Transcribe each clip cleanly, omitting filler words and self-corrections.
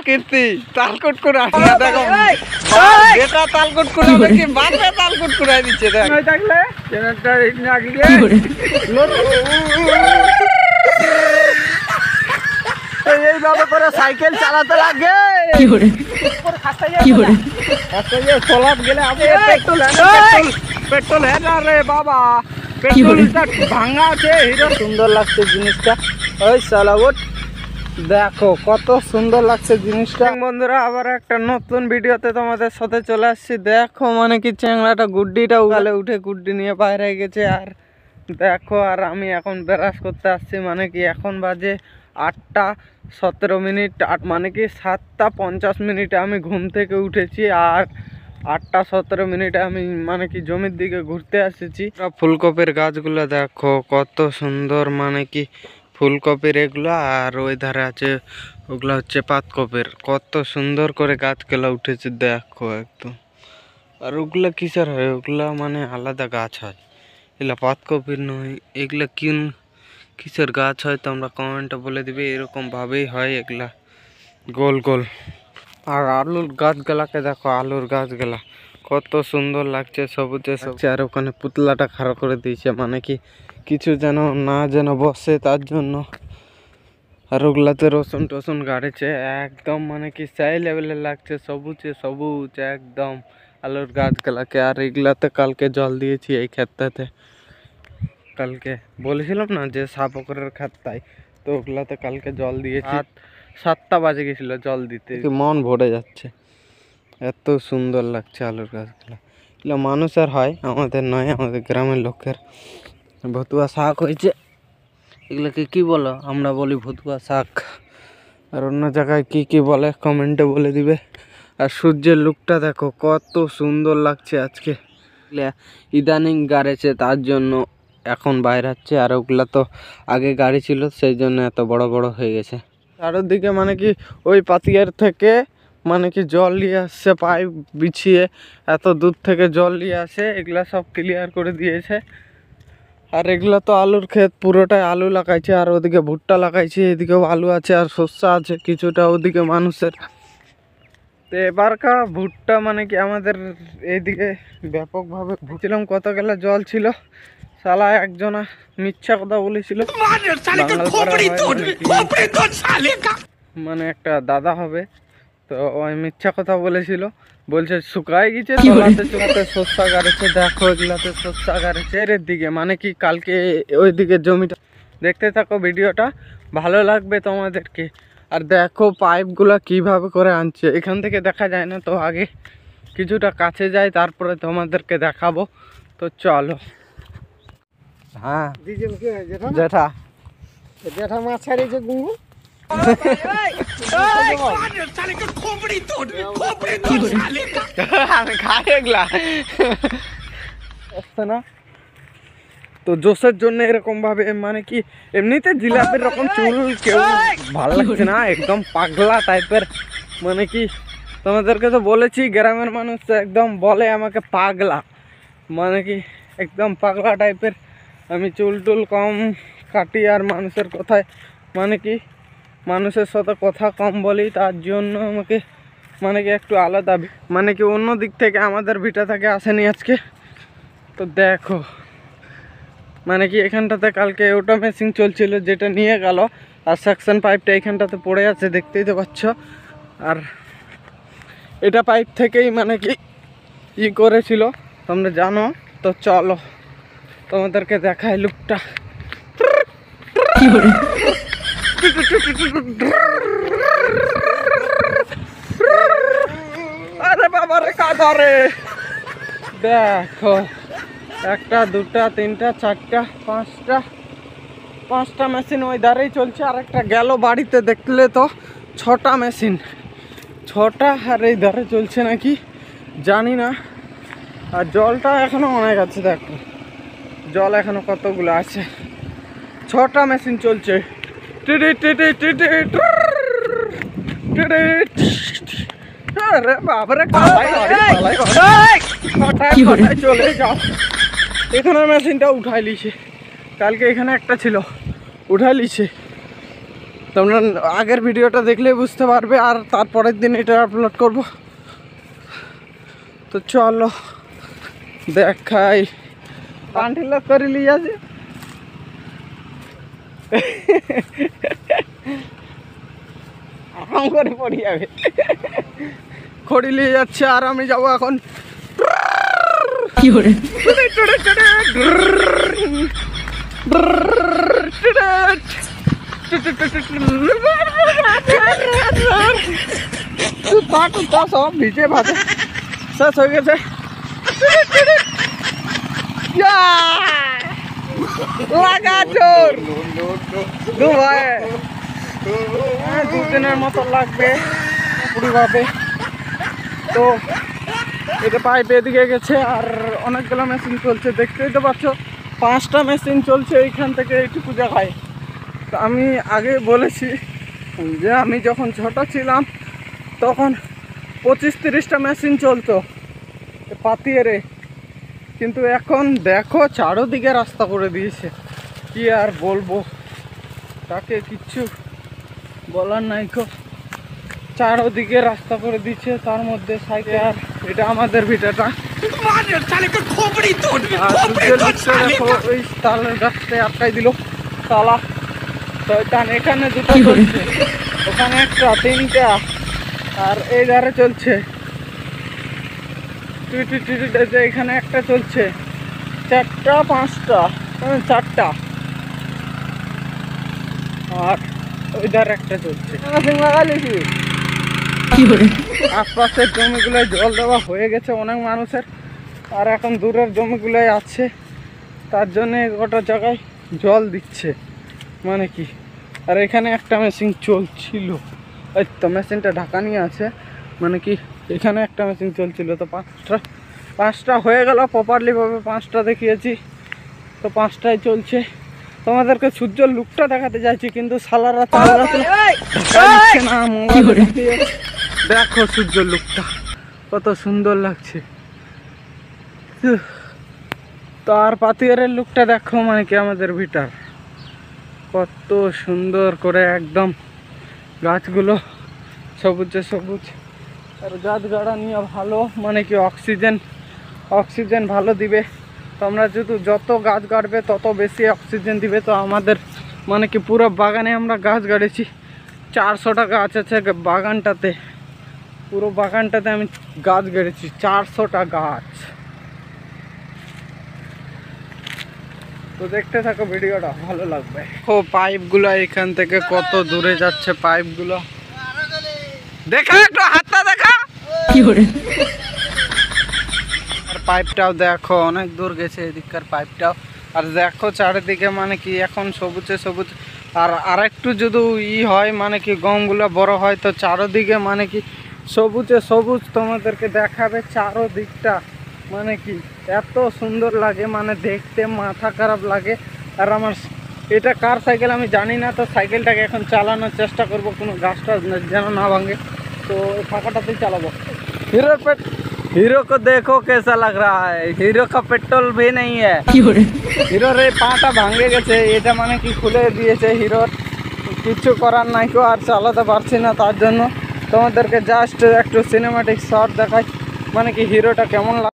কীর্তি তালকুট করে আসে দেখো বেটা তালকুট করে কি বাপে তালকুট করে দিচ্ছে দেখ নয় থাকলে জেনারেটর না গিয়ে এইভাবে করে সাইকেল চালাতে লাগে কি করে কি করে আচ্ছা যে সোলাপ গেলে আমি পেট্রোল হ্যাঁ না রে বাবা পেট্রোলটা ভাঙা আছে হিরো সুন্দর লাগছে জিনিসটা ওই সালাবট দেখো কত সুন্দর লাগছে জিনিসটা বন্ধুরা আবার একটা নতুন ভিডিওতে তোমাদের সাথে চলে আসছি দেখো মানে কি চ্যাংড়াটা গুড্ডিটা উগালে উঠে গুড্ডি নিয়ে বাইরে গেছে আর দেখো আর আমি এখন ব্রাশ করতে আসছি মানে কি এখন বাজে 8টা 17 মিনিট মানে কি 7টা 50 মিনিটে আমি ঘুম থেকে উঠেছি আর 8টা 17 মিনিটে আমি মানে কি জমির দিকে ঘুরতে এসেছি। ফুলকপির গাছগুলো দেখো কত সুন্দর মানে কি ফুলকপির এগুলো আর ওই ধারে আছে ওগুলো হচ্ছে পাতকপির কত সুন্দর করে গাছগুলো উঠেছে দেখো একদম। আর ওগুলো কিসের হয় ওগুলা মানে আলাদা গাছ হয় এগুলা পাতকপির নয় এগুলা কিসের গাছ হয় তোমরা কমেন্টে বলে দিবে। এরকম ভাবেই হয় এগুলা গোল গোল। আর আলুর গাছগুলাকে দেখো আলুর গাছগুলা কত সুন্দর লাগছে সবুজে সবুজে আর ওখানে পুতলাটা খাড়া করে দিয়েছে মানে কি কিছু যেন না যেন বসে তার জন্য। আর ওগুলাতে রসুন টসুন গাড়েছে একদম মানে কি সেই লেভেলের লাগছে সবুজে সবুজ একদম আলুর গাছগুলাকে। আর এগুলাতে কালকে জল দিয়েছি এই ক্ষেতটাতে কালকে বলেছিলাম না যে সাপকরের ক্ষেতটাই তো ওগুলাতে কালকে জল দিয়েছি 7টা বাজে গেছিল জল দিতে মন ভরে যাচ্ছে এত সুন্দর লাগছে আলুর গাছগুলা। এগুলো মানুষের হয় আমাদের নয় আমাদের গ্রামের লোকের। ভতুয়া শাক হয়েছে এগুলোকে কি বলো আমরা বলি ভতুয়া শাক আর অন্য জায়গায় কি কি বলে কমেন্টে বলে দিবে। আর সূর্যের লুকটা দেখো কত সুন্দর লাগছে আজকে ইদানিং গাড়েছে তার জন্য এখন বাইরে হচ্ছে আর ওগুলা তো আগে গাড়ি ছিল সেই জন্য এত বড় বড় হয়ে গেছে। চারদিকে মানে কি ওই পাতিয়ার থেকে মানে কি জল নিয়ে আসছে পাইপ বিছিয়ে এত দূর থেকে জল নিয়ে আসে এগুলা সব ক্লিয়ার করে দিয়েছে। আর এগুলা তো আলুর ক্ষেত পুরোটাই আলু লাগাইছে আর ওদিকে ভুট্টা লাগাইছে এদিকেও আলু আছে আর শস্য আছে কিছুটা ওদিকে মানুষের। তো এবারকা ভুট্টা মানে কি আমাদের এইদিকে ব্যাপকভাবে ভুগছিলাম কত গেলে জল ছিল শালা একজনা মিথ্যা কথা বলেছিল মানে একটা দাদা হবে তো ওই মিথ্যা কথা বলেছিল বলছে শুকায় গেছে তোলাতে চোলাতে শস্য গাড়েছে দেখো এগুলাতে শস্য গাড়েছে এর দিকে মানে কি কালকে ওই দিকে জমিটা দেখতে থাকো ভিডিওটা ভালো লাগবে তোমাদেরকে। আর দেখো পাইপগুলা কিভাবে করে আনছে এখান থেকে দেখা যায় না তো আগে কিছুটা কাছে যায় তারপরে তোমাদেরকে দেখাবো তো চলো। হ্যাঁ জেঠা জেঠা মাছ ছাড়িয়েছে গুঙ্গু না তো জোশের জন্য এরকম ভাবে মানে কি এমনিতে জিলাপির রকম চুল কেউ ভালো লাগছে না একদম পাগলা টাইপের মানে কি তোমাদেরকে তো বলেছি গ্রামের মানুষ একদম বলে আমাকে পাগলা মানে কি একদম পাগলা টাইপের আমি চুল টুল কম কাটি আর মানুষের কথায় মানে কি মানুষের সাথে কথা কম বলি তার জন্য আমাকে মানে কি একটু আলাদা মানে কি অন্য দিক থেকে আমাদের ভিটা থেকে আসেনি আজকে। তো দেখো মানে কি এখানটাতে কালকে ওটা মেশিন চলছিল যেটা নিয়ে গেল আর সেকশন পাইপটা এখানটাতে পড়ে আছে দেখতেই তো পাচ্ছ। আর এটা পাইপ থেকেই মানে কি করেছিল তোমরা জানো তো চলো তোমাদেরকে দেখাই লুকটা। আরে বাবা রে কাদা রে দেখো 1টা 2টা 3টা 4টা 5টা মেশিন ওই ধারেই চলছে আর একটা গেল বাড়িতে দেখলে তো 6টা মেশিন 6টা আর এই ধারে চলছে নাকি জানি না। আর জলটা এখনো অনেক আছে দেখো জল এখনো কতগুলো আছে 6টা মেশিন চলছে চলে যাও এখানে মেশিনটা উঠাই লিছে কালকে এখানে একটা ছিল উঠাই লিছে তোমরা আগের ভিডিওটা দেখলে বুঝতে পারবে, আর তারপরের দিন এটা আপলোড করব। তো চলো দেখাই। পান্ঠিল করে নিয়ে আছে আরাম করে পড়ে যাবে। খড়ি নিয়ে যাচ্ছে আর আমি যাবো এখন। সব ভিজে ভাজে শেষ হয়ে গেছে। লাগা চোর দু ভাই, 2 দিনের মতো লাগবে পুরোভাবে। তো এটা পাইপ এদিকে গেছে আর অনেকগুলো মেশিন চলছে, দেখতেই তো পাচ্ছ 5টা মেশিন চলছে এইখান থেকে এইটুকু জায়গায়। তো আমি আগে বলেছি যে আমি যখন ছোট ছিলাম তখন 25-30টা মেশিন চলতো পাতিয়েরে, কিন্তু এখন দেখো চারোদিকে রাস্তা করে দিয়েছে। কি আর বলবো, তাকে কিচ্ছু বলার নাই। চারোদিকে রাস্তা করে দিচ্ছে, তার মধ্যে সাইকেল। আর এটা আমাদের ভিটাটা, ওই তালের গাছটায় আটকাই দিল তালা। শয়তান, এখানে 2টা চলছে, ওখানে 1টা, 3টা, আর এই ধারে চলছে এখানে 1টা চলছে, 4টা 5টা 4টা, আর ওই ধারে 1টা চলছে। আশপাশের জমিগুলোয় জল দেওয়া হয়ে গেছে অনেক মানুষের, আর এখন দূরের জমিগুলোয় আছে, তার জন্য গোটা জায়গায় জল দিচ্ছে মানে কি। আর এখানে 1টা মেশিন চলছিল, এই তো মেশিনটা ঢাকা নিয়ে আছে মানে কি, এখানে 1টা মেশিন চলছিল। তো 5টা হয়ে গেল প্রপারলি ভাবে, 5টা দেখিয়েছি, তো 5টাই চলছে। তোমাদেরকে সূর্যের লুকটা দেখাতে যাচ্ছি, কিন্তু সালারা দিচ্ছে না। দেখো সূর্যের লুকটা কত সুন্দর লাগছে। তো আর পাতিয়ারের লুকটা দেখো মানে কি, আমাদের ভিটার কত সুন্দর করে একদম গাছগুলো সবুজে সবুজ। আর গাছ গাড়া নিয়ে ভালো মানে কি, অক্সিজেন ভালো দিবে। তোমরা যত গাছ গাড়বে তত বেশি অক্সিজেন দিবে। তো আমাদের মানে কি পুরো বাগানে আমরা গাছ গাড়েছি, 400টা গাছ আছে বাগানটাতে, পুরো বাগানটাতে আমি গাছ গেড়েছি, 400টা গাছ। তো দেখতে থাকো ভিডিওটা, ভালো লাগবে। ও পাইপগুলো এখান থেকে কত দূরে যাচ্ছে, পাইপগুলো দেখা, একটু হাতটা দেখা। আর পাইপটাও দেখো অনেক দূর গেছে এদিককার পাইপটাও। আর দেখো চারিদিকে মানে কি এখন সবুজে সবুজ। আর আরেকটু যদি হয় মানে কি, গমগুলো বড় হয়, তো চারোদিকে মানে কি সবুজে সবুজ তোমাদেরকে দেখাবে চারোদিকটা। মানে কি এত সুন্দর লাগে, মানে দেখতে মাথা খারাপ লাগে। আর আমার এটা কার সাইকেল আমি জানি না, তো সাইকেলটাকে এখন চালানোর চেষ্টা করব, কোনো গাছটা যেন না ভাঙে। তো ফাঁকাটাতেই চালাবো। हीरो को देखो कैसा लग रहा है, हीरो का पेट्रोल भी नहीं है। হিরোর এই পাটা ভাঙে গেছে, এটা মানে কি খুলে দিয়েছে হিরোর, কিছু করার নাই কো, আর চালাতে পারছি না। তার জন্য তোমাদেরকে জাস্ট একটু সিনেমাটিক শট দেখাই, মানে কি হিরোটা কেমন লাগে।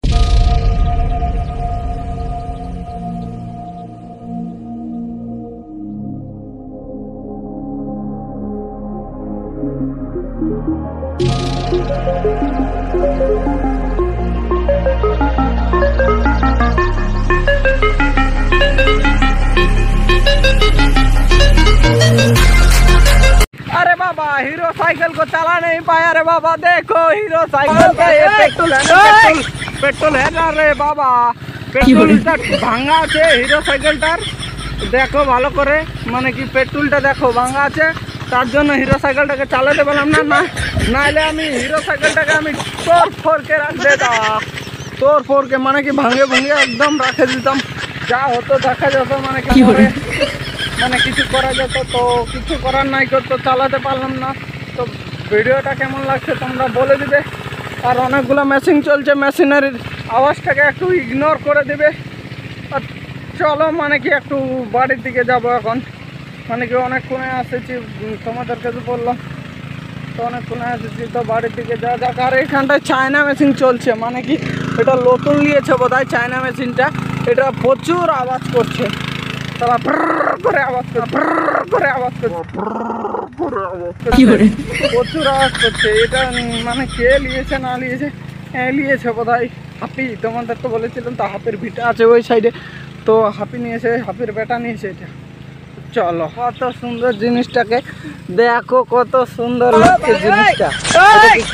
अरे बाबा, हीरो साइकिल को चला नहीं पाया रे बाबा। देखो हीरो साइकिल का ये पेट्रोल है ना रे बाबा, पेट्रोलটা ভাঙা আছে হিরো সাইকেলটার। দেখো ভালো করে, মানে কি পেট্রোলটা দেখো ভাঙা আছে, তার জন্য হিরো সাইকেলটাকে চালাতে পারলাম না। নাইলে আমি হিরো সাইকেলটাকে আমি তোড়-ফোড়কে রাখতে তোড়-ফোড়কে মানে কি ভাঙে একদম রাখে দিতাম। যা হতো দেখা যেত, মানে কি মানে কিছু করা যেত, তো কিছু করার নাই, তো চালাতে পারলাম না। তো ভিডিওটা কেমন লাগছে তোমরা বলে দিবে। আর অনেকগুলো মেশিন চলছে, মেশিনারির আওয়াজটাকে একটু ইগনোর করে দিবে। আর চলো মানে কি একটু বাড়ির দিকে যাব এখন। মানে কি অনেকক্ষণে এসেছি, তোমাদেরকে তো বললাম তো অনেকক্ষণে এসেছি, তো বাড়ির দিকে যা যাক। আর এখানটায় চায়না মেশিন চলছে, মানে কি এটা নতুন নিয়েছে বোধহয় চায়না মেশিনটা, এটা প্রচুর আওয়াজ করছে, তারা করে আওয়াজ করছে, প্রচুর আওয়াজ করছে। এটা মানে কে নিয়েছে না নিয়েছে বোধহয় হাপি, তোমাদের তো বলেছিলাম তো হাপির ভিটা আছে ওই সাইডে, তো হাপি নিয়েছে, হাপির বেটা নিয়েছে এটা। চলো, কত সুন্দর জিনিসটাকে দেখো, কত সুন্দর লাগছে জিনিসটা,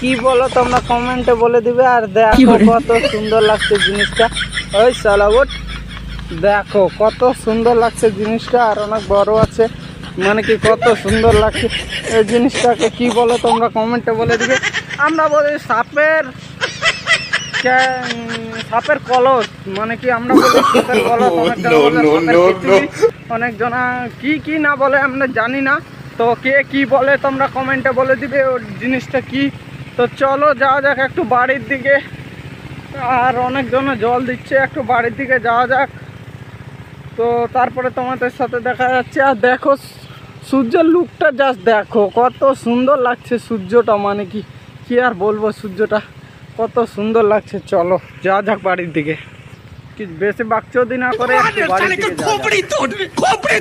কি বলো তোমরা কমেন্টে বলে দিবে। আর দেখো কত সুন্দর লাগছে জিনিসটা, ওই সালাবট দেখো কত সুন্দর লাগছে জিনিসটা, আর অনেক বড় আছে, মানে কি কত সুন্দর লাগছে এই জিনিসটাকে, কি বলো তোমরা কমেন্টে বলে দিবে। আমরা বলি সাপের কলস, মানে কি আমরা বলি সাপের কলস, অনেকজনা কি না বলে আমরা জানি না, তো কে কি বলে তোমরা কমেন্টে বলে দিবে ওর জিনিসটা কি। তো চলো যাওয়া যাক একটু বাড়ির দিকে, আর অনেকজনে জল দিচ্ছে, একটু বাড়ির দিকে যাওয়া যাক, তো তারপরে তোমাদের সাথে দেখা যাচ্ছে। আর দেখো সূর্যের লুকটা জাস্ট দেখো কত সুন্দর লাগছে সূর্যটা, মানে কি আর বলবো, সূর্যটা কত সুন্দর লাগছে। চলো যা যাক বাড়ির দিকে, কি বেশি বাকচোদি না করে বাড়ির দিকে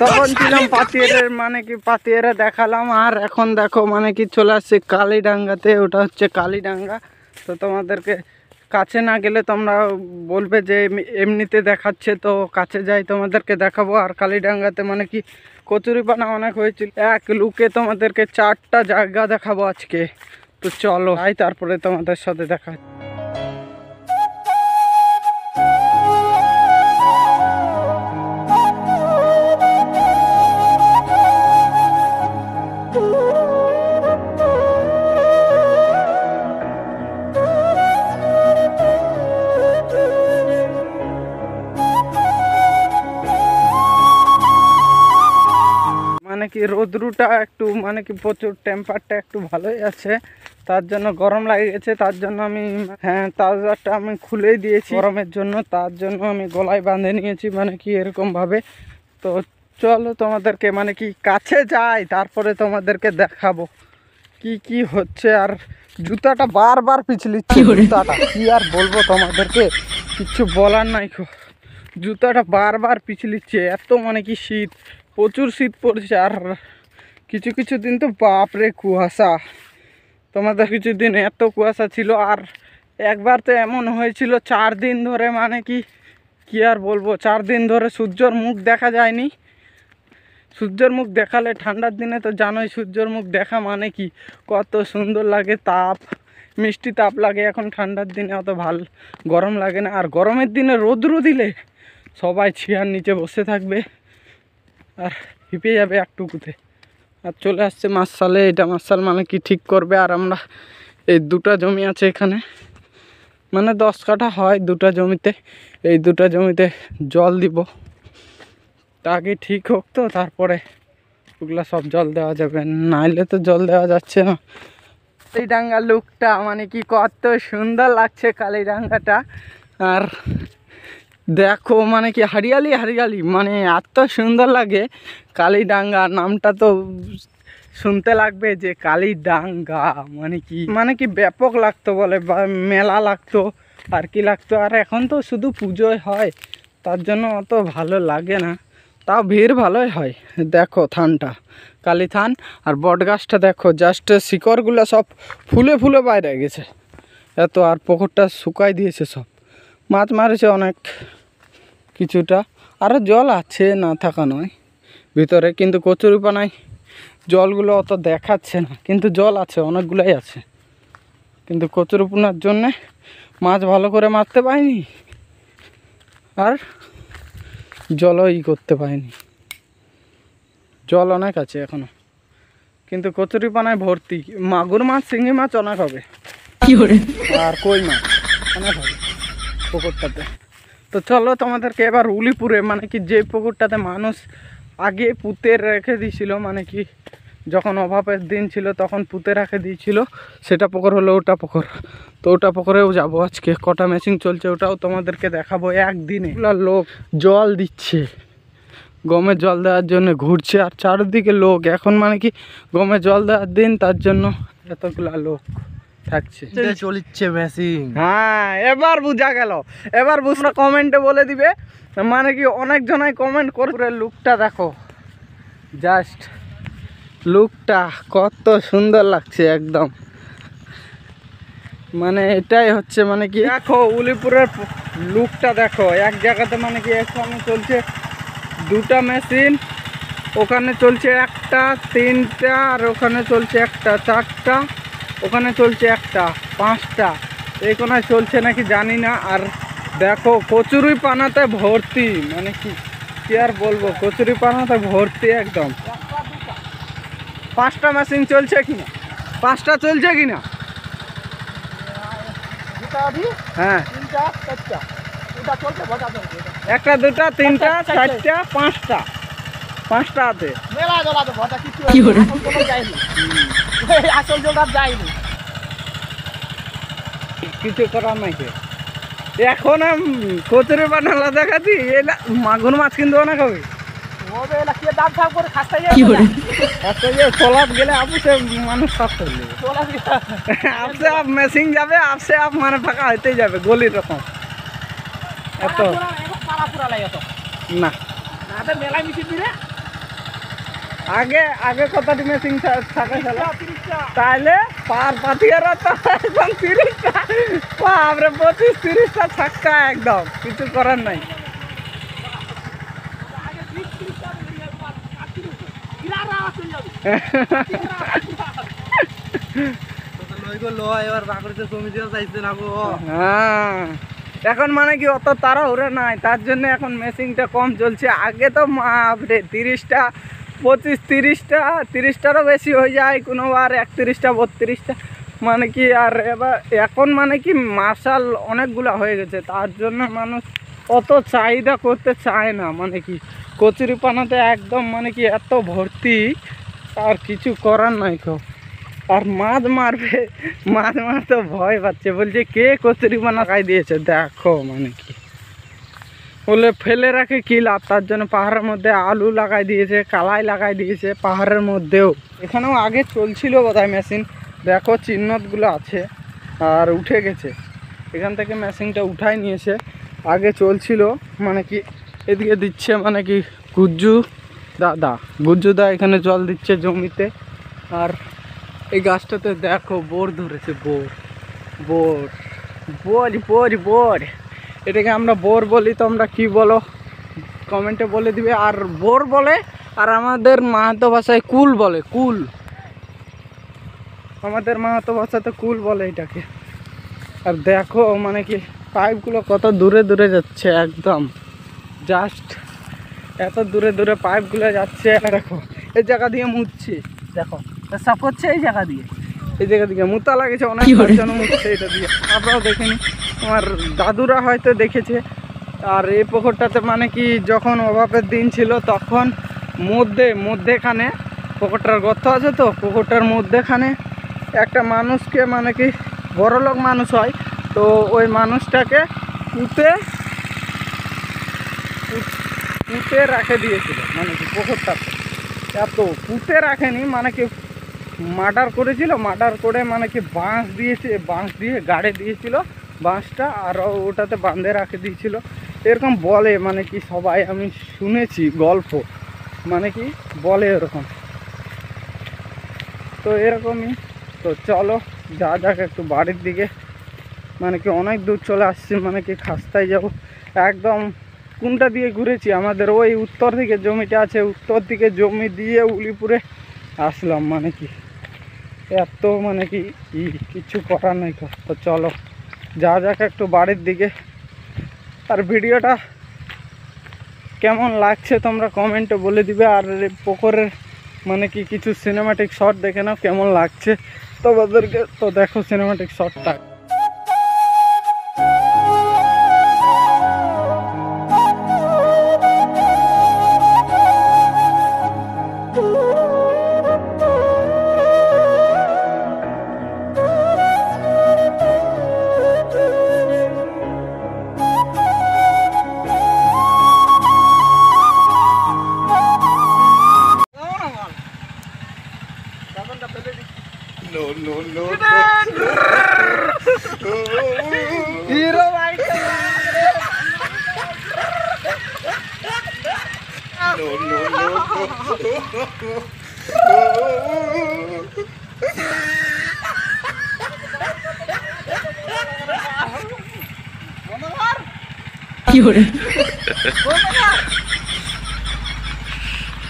তখন ছিলাম পাতিয়েরে, মানে কি পাতিয়েরে দেখালাম, আর এখন দেখো মানে কি চলে আসছে কালীডাঙ্গাতে, ওটা হচ্ছে কালীডাঙ্গা। তো তোমাদেরকে কাছে না গেলে তোমরা বলবে যে এমনিতে দেখাচ্ছে, তো কাছে যাই তোমাদেরকে দেখাবো। আর কালীডাঙ্গাতে মানে কি কচুরিপানা অনেক হয়েছিল, এক লুকে তোমাদেরকে 4টা জায়গা দেখাবো আজকে। তো চলো তারপরে তোমাদের সাথে দেখা। মানে কি রোদ্রুটা একটু মানে কি প্রচুর, টেম্পারটা একটু ভালোই আছে, তার জন্য গরম লাগে গেছে, তার জন্য আমি ট্রাউজারটা আমি খুলেই দিয়েছি গরমের জন্য, তার জন্য আমি গলায় বাঁধে নিয়েছি, মানে কি এরকমভাবে। তো চলো তোমাদেরকে মানে কি কাছে যাই, তারপরে তোমাদেরকে দেখাবো কি হচ্ছে। আর জুতাটা বারবার পিছলিচ্ছে, জুতাটা কি আর বলবো তোমাদেরকে, কিচ্ছু বলার নাই, জুতাটা বারবার পিছলিচ্ছে, এত মানে কি শীত, প্রচুর শীত পড়ছে। আর কিছু দিন তো বাপরে কুয়াশা, তোমাদের কিছুদিন এত কুয়াশা ছিল। আর একবার তো এমন হয়েছিল 4 দিন ধরে, মানে কি আর বলবো, 4 দিন ধরে সূর্যর মুখ দেখা যায়নি। সূর্যের মুখ দেখালে ঠান্ডার দিনে তো জানোই সূর্যের মুখ দেখা মানে কি কত সুন্দর লাগে, তাপ মিষ্টি তাপ লাগে। এখন ঠান্ডার দিনে অত গরম লাগে না, আর গরমের দিনে রৌদ্র দিলে সবাই চেয়ার নিচে বসে থাকবে আর হিপে যাবে একটুকুতে। আর চলে আসছে মার্শালে, এটা মার্শাল মানে কি ঠিক করবে। আর আমরা এই 2টা জমি আছে এখানে, মানে 10 কাঠা হয় 2টা জমিতে, এই 2টা জমিতে জল দিব, তা আগে ঠিক হোক, তো তারপরে ওগুলা সব জল দেওয়া যাবে, নাইলে তো জল দেওয়া যাচ্ছে না। কালীডাঙ্গার লুকটা মানে কি কত সুন্দর লাগছে কালীডাঙ্গাটা, আর দেখো মানে কি হারিয়ালি, মানে এত সুন্দর লাগে। কালীডাঙ্গা নামটা তো শুনতে লাগবে যে কালীডাঙ্গা, মানে কি ব্যাপক লাগতো বলে, বা মেলা লাগতো আর কি লাগতো। আর এখন তো শুধু পুজোয় হয়, তার জন্য অত ভালো লাগে না, তাও ভিড় ভালোই হয়। দেখো থানটা, কালী থান, আর বট গাছটা দেখো, জাস্ট শিকড়গুলো সব ফুলে বাইরে গেছে এত, আর পুকুরটা শুকাই দিয়েছে সব, মাছ মারেছে অনেক কিছুটা, আরও জল আছে না থাকা নয় ভিতরে, কিন্তু কচুরিপানায় জলগুলো অত দেখাচ্ছে না, কিন্তু জল আছে অনেকগুলোই আছে, কিন্তু কচুরিপানার জন্যে মাছ ভালো করে মারতে পারিনি, আর জলও করতে পারিনি। জল অনেক আছে এখনো, কিন্তু কচুরিপানায় ভর্তি, মাগুর মাছ শিঙি মাছ অনেক হবে, আর কই মাছ অনেক হবে পুকুরটাতে। তো চলো তোমাদেরকে এবার উলিপুরে, মানে কি যে পুকুরটাতে মানুষ আগে পুঁতে রেখে দিয়েছিল, মানে কি যখন অভাবের দিন ছিল তখন পুঁতে রেখে দিয়েছিল, সেটা পুকুর হলো ওটা পুকুর। তো ওটা পুকুরেও যাবো আজকে, কটা মেশিন চলছে ওটাও তোমাদেরকে দেখাবো। একদিনে লোক জল দিচ্ছে, গমে জল দেওয়ার জন্য ঘুরছে, আর চারিদিকে লোক। এখন মানে কি গমে জল দেওয়ার দিন, তার জন্য এতগুলা লোক থাকছে। চলছে মেশিন। হ্যাঁ, এবার বুঝা গেল। এবার বুঝলো, কমেন্টে বলে দিবে। মানে কি অনেক জনাই কমেন্ট করে। লুকটা দেখো, জাস্ট লুকটা কত সুন্দর লাগছে একদম। মানে এটাই হচ্ছে মানে কি, দেখো উলিপুরের লুকটা দেখো। এক জায়গাতে মানে কি এখানে চলছে দুটা মেশিন, ওখানে চলছে একটা, তিনটা, আর ওখানে চলছে একটা, চারটা, ওখানে চলছে একটা, পাঁচটা, এই কোনায় চলছে নাকি জানি না। আর দেখো কচুরি পানাতে ভর্তি, মানে কি আর বলবো, কচুরি পানাতে ভর্তি একদম। পাঁচটা মেশিন চলছে কিনা, পাঁচটা চলছে কিনা? হ্যাঁ, একটা, দুটা, তিনটা, চারটা, পাঁচটা, পাঁচটা আছে। কিছু করার নাই। এখন কচুরি বানালা দেখাচ্ছি, মাগুর মাছ কিনতে না কবে চলাত গেলে আপসে মানুষ আপসে আপ মেশিন যাবে, আপসে আপ মানে ফাঁকা হইতেই যাবে গলির রকম। এত না আগে আগে কতটি মেশিন থাকে তাইলে পার পাতিয়ারা তো এখন 30টা, বাপরে 25-30টা ছাক্কা একদম, কিছু করার নাই। এখন মানে কি অত তাড়াহুড়া নাই, তার জন্য এখন মেশিনটা কম চলছে। আগে তো 30টা, 25-30টা, 30টারও বেশি হয়ে যায় কোনোবার, 31টা, 32টা, মানে কি। আর এবার এখন মানে কি মার্শাল অনেকগুলা হয়ে গেছে, তার জন্য মানুষ অত চাহিদা করতে চায় না। মানে কি কচুরি পানাতে একদম মানে কি এত ভর্তি, আর কিছু করার নাই কেউ। আর মাছ মারবে, মাছ মারতে ভয় পাচ্ছে, বলছে কে কচুরি পানা খাই দিয়েছে। দেখো মানে কি বলে ফেলে রাখে কি লাভ, তার জন্য পাহাড়ের মধ্যে আলু লাগাই দিয়েছে, কালাই লাগাই দিয়েছে পাহাড়ের মধ্যেও। এখানেও আগে চলছিল বোধহয় মেশিন, দেখো চিহ্নতগুলো আছে, আর উঠে গেছে। এখান থেকে মেশিনটা উঠাই নিয়েছে, আগে চলছিল। মানে কি এদিকে দিচ্ছে মানে কি গুজ্জু দা এখানে জল দিচ্ছে জমিতে। আর এই গাছটাতে দেখো বোর ধরেছে, বোর এটাকে আমরা বোর বলি, তোমরা কি বলো কমেন্টে বলে দিবে। আর বোর বলে, আর আমাদের মাহাতো ভাষায় কুল বলে, কুল। আমাদের মাহাতো ভাষাতে কুল বলে এটাকে। আর দেখো মানে কি পাইপগুলো কত দূরে দূরে যাচ্ছে, একদম জাস্ট এত দূরে দূরে পাইপগুলো যাচ্ছে। দেখো এই জায়গা দিয়ে মুছছে, দেখো সাফ করছে এই জায়গা দিয়ে মুতা লাগেছে, অনেক জন মুছছে এটা দিয়ে। আপনারাও দেখেনি, আমার দাদুরা হয়তো দেখেছে। আর এই পুকুরটাতে মানে কি যখন অভাবের দিন ছিল, তখন মধ্যেখানে পুকুরটার গর্ত আছে, তো পুকুরটার মধ্যেখানে একটা মানুষকে, মানে কি বড়লোক মানুষ হয়, তো ওই মানুষটাকে পুঁতে রাখে দিয়েছিল। মানে কি পুকুরটাতে এত পুঁতে রাখেনি, মানে কি মার্ডার করেছিল, মার্ডার করে মানে কি বাঁশ দিয়ে গাড়ে দিয়েছিল বাঁশটা, আর ওটাতে বাঁধে রাখে দিয়েছিল, এরকম বলে। মানে কি সবাই আমি শুনেছি গল্প, মানে কি বলে এরকম। তো এরকমই। তো চলো যাক একটু বাড়ির দিকে, মানে কি অনেক দূর চলে আসছি, মানে কি খাস্তায় যাব একদম। কোনটা দিয়ে ঘুরেছি, আমাদের ওই উত্তর দিকে জমিটা আছে, উত্তর দিকে জমি দিয়ে উলিপুরে আসলাম। মানে কি এত মানে কি কিছু করার নেই। তো চলো যাক একটু বাড়ির দিকে। আর ভিডিওটা কেমন লাগছে তোমরা কমেন্টে বলে দিবে। আর পুকুরের মানে কি কিছু সিনেমাটিক শট দেখে নাও কেমন লাগছে তোমাদেরকে। তো দেখো সিনেমাটিক শটটা।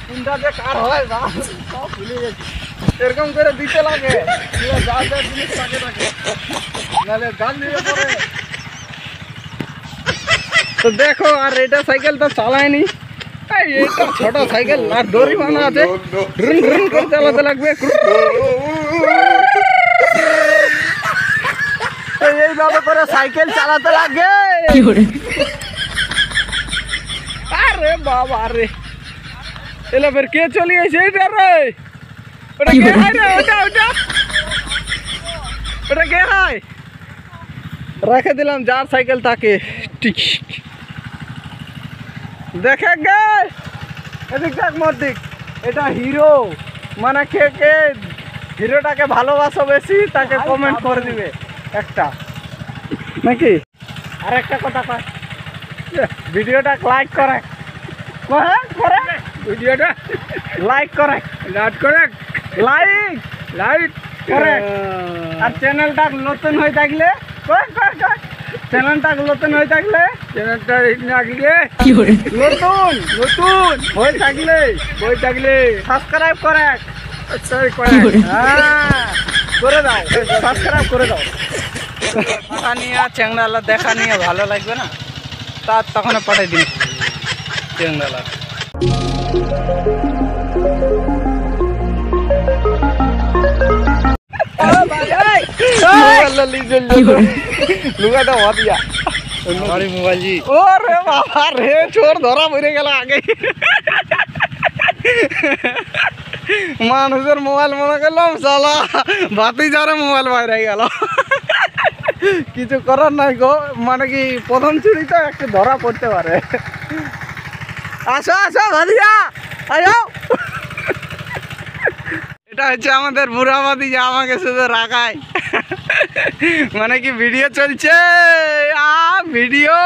কোনটা যে কার হয় না সব ভুলে গেছি। এরকম করে দিতে লাগে যা যা জিনিস থাকে থাকে নাহলে গান দিয়ে পড়ে। তো দেখো আর এটা সাইকেল তো চালায়নি, এটা ছোট সাইকেল আর দড়ি বানা আছে, ড্রুন ড্রুন করে চালাতে লাগবে। এইভাবে করে সাইকেল চালাতে লাগে। আরে বাবা রে, এলা ফের কে চলে এসে এটা রে? ওটা কে হয় রে? ওটা ওটা ওটা কে হয়? রেখে দিলাম যার সাইকেল থাকে। ঠিক দেখে গে এদিক দেখ মত দিক, এটা হিরো। মানে কে কে হিরোটাকে ভালোবাসো বেশি তাকে কমেন্ট করে দিবে একটা, নাকি? আর একটা কথা কয়, ভিডিওটা লাইক করে করে ভিডিওটা লাইক করে লাইক লাইক করে। আর চ্যানেলটা নতুন হয়ে থাকলে চ্যানেলটা নতুন হয়ে থাকলে চ্যানেলটা নতুন নতুন হয়ে থাকলে সাবস্ক্রাইব করে করে দাও, সাবস্ক্রাইব করে দাও। দেখা নিয়ে চ্যাংড়ালা দেখা নিয়ে ভালো লাগবে না, তার তখন পাঠাই দিন চ্যাংড়ালা। লুকাটা হওয়া দিয়া মোবাইল জি। ওরে বাবা রে, চোর ধরা পড়ে গেল আগে। মানুষের মোবাইল মনে করলাম সালা বাতি যারে মোবাইল বাইরে গেল। কিছু করার নাই গো, মানে কি প্রথম চুরি তো একটু ধরা পড়তে পারে। আসো আসো ভাদিয়া আয়ো। এটা হচ্ছে আমাদের বুড়াবাদি যা আমাকে শুধু রাখায়, মানে কি ভিডিও চলছে ভিডিও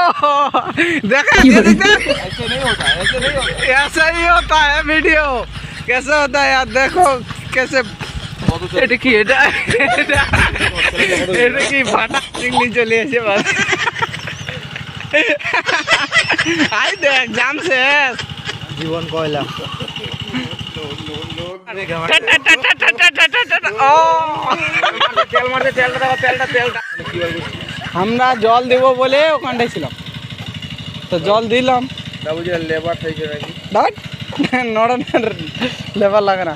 देखा ऐसा ही होता है वीडियो। कैसे होता है यार, देखो कैसे এটা কি এটা কি ফাটা চিংড়ি চলে এসে বাস। আই দেখ জাম শেষ জীবন কয়লা। আমরা জল দেব বলে ওখানটায় ছিলাম, তো জল দিলাম। লেবার থেকে লেবার লাগে না,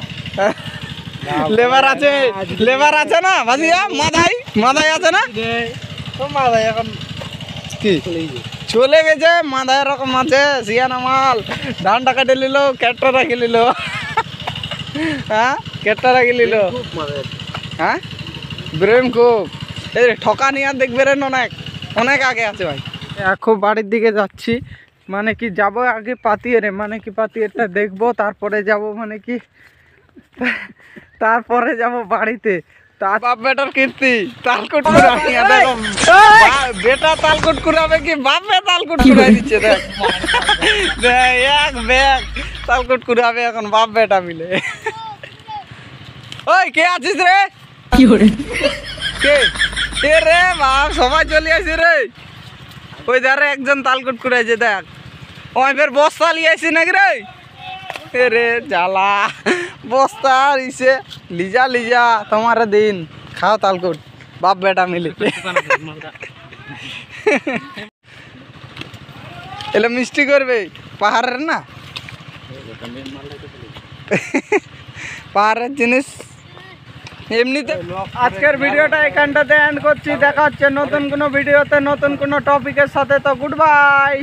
লেবার আছে না ভাজিয়া, মাথায় আছে না, মাথায় এখন কি চলে গেছে, মাথায় এরকম আছে সিয়ানা মাল। ধানটা কেটে নিল, ক্যাটটা রাখে নিল। হ্যাঁ কেটটা রাখি নিল। হ্যাঁ ব্রেম খুব এই ঠকা নিয়ে আর দেখবে রে, অনেক অনেক আগে আছে ভাই। এখন বাড়ির দিকে যাচ্ছি, মানে কি যাব আগে পাতিয়ে, মানে কি পাতিয়েটা দেখবো, তারপরে যাব, মানে কি তারপরে যাব বাড়িতে। বাপ বেটার কীর্তি তালকুট কুড়াবে, দেখো বেটা তালকুট কুড়াবে কি বাপে তালকুট কুড়াই দিচ্ছে। দেখ এক ব্যাগ তালকুট কুড়াবে এখন বাপ বেটা মিলে। ওই কে আছিস রে? কে এ রে বাপ, সবাই চলে আসি রে। ওই ধারে একজন তালকুট কুড়াইছে, দেখ ওই ফের বস্তা লিয়ে আসি নাকি রে? এ রে জ্বালা, বস্তা ইসে লিজা লিজা তোমার দিন খাও তালকুট বাপ বেটা মিলে। এলে মিষ্টি করবে পাহাড়ের না, পাহাড়ের জিনিস এমনিতে। আজকের ভিডিওটা এখানটাতে এন্ড করছি, দেখা হচ্ছে নতুন কোনো ভিডিওতে নতুন কোনো টপিকের সাথে। তো গুড বাই।